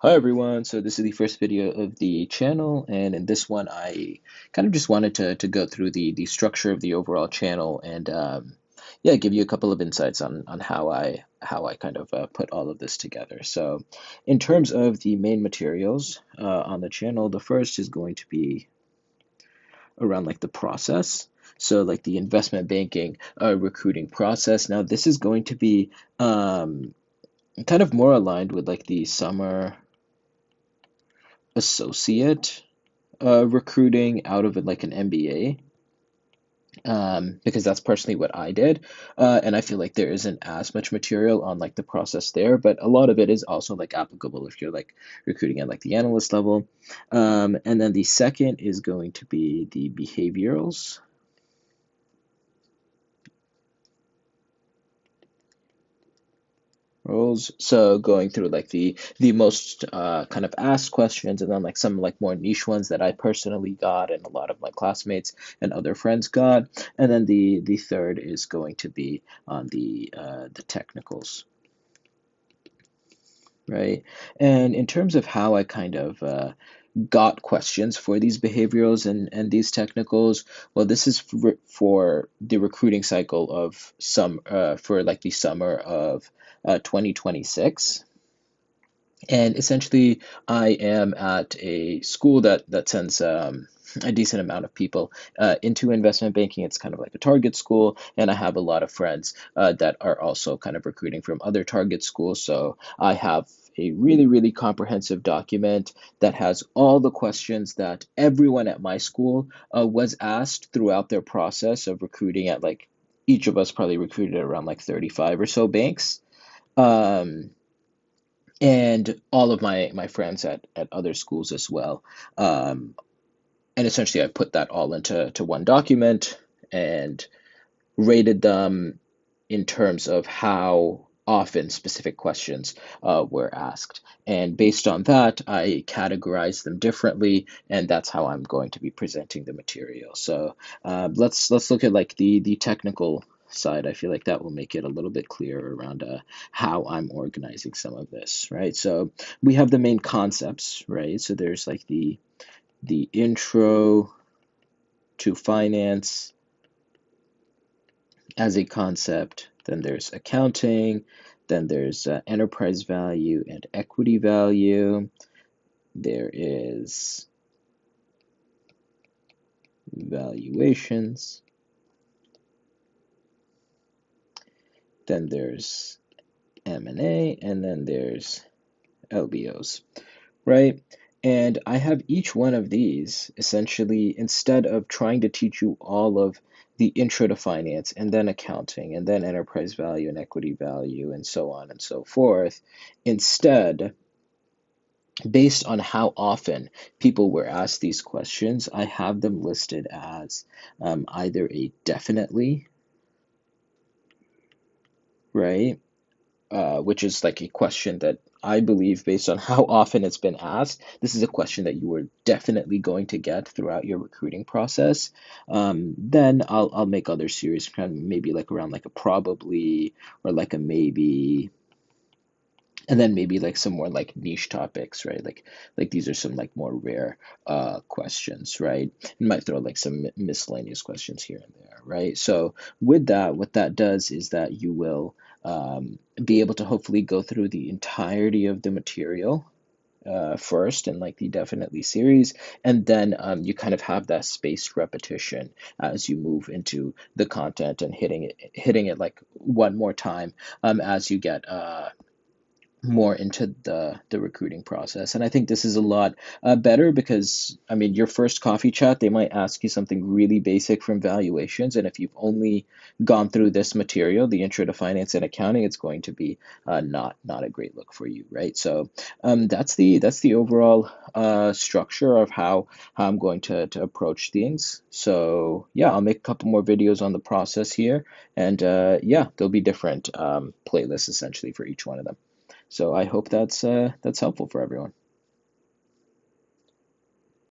Hi everyone, so this is the first video of the channel, and in this one I kind of just wanted to go through the structure of the overall channel and yeah, give you a couple of insights on how I kind of put all of this together. So in terms of the main materials on the channel, the first is going to be around like the process. So like the investment banking recruiting process. Now this is going to be kind of more aligned with like the summer associate recruiting out of like an MBA, because that's personally what I did. And I feel like there isn't as much material on like the process there, but a lot of it is also like applicable if you're like recruiting at like the analyst level. And then the second is going to be the behaviorals. Roles. So going through like the most kind of asked questions, and then like some like more niche ones that I personally got and a lot of my classmates and other friends got. And then the third is going to be on the technicals, right? And in terms of how I kind of got questions for these behaviorals and these technicals, well, this is for the recruiting cycle of some for like the summer of 2026. And essentially, I am at a school that sends a decent amount of people into investment banking. It's kind of like a target school, and I have a lot of friends that are also kind of recruiting from other target schools. So I have a really, really comprehensive document that has all the questions that everyone at my school was asked throughout their process of recruiting at like each of us probably recruited around like 35 or so banks. Um, and all of my friends at other schools as well. Um, and essentially, I put that all into one document and rated them in terms of how often specific questions were asked. And based on that, I categorized them differently, and that's how I'm going to be presenting the material. So let's look at like the technical side. I feel like that will make it a little bit clearer around how I'm organizing some of this, right? So we have the main concepts, right? So there's like the intro to finance as a concept. Then there's accounting. Then there's enterprise value and equity value. There is valuations. Then there's M&A, and then there's LBOs, right? And I have each one of these essentially, instead of trying to teach you all of the intro to finance and then accounting and then enterprise value and equity value and so on and so forth, instead, based on how often people were asked these questions, I have them listed as either a definitely, right? Which is like a question that I believe, based on how often it's been asked, this is a question that you are definitely going to get throughout your recruiting process. Then I'll make other series, kind of maybe like around like a probably or like a maybe, and then maybe like some more like niche topics, right? Like these are some like more rare questions, right? You might throw like some miscellaneous questions here and there, right? So with that, what that does is that you will be able to hopefully go through the entirety of the material first in like the definitely series, and then you kind of have that spaced repetition as you move into the content and hitting it like one more time as you get more into the recruiting process. And I think this is a lot better because, I mean, your first coffee chat, they might ask you something really basic from valuations. And if you've only gone through this material, the intro to finance and accounting, it's going to be not a great look for you, right? So that's the overall structure of how I'm going to approach things. So yeah, I'll make a couple more videos on the process here. And yeah, there'll be different playlists essentially for each one of them. So I hope that's helpful for everyone.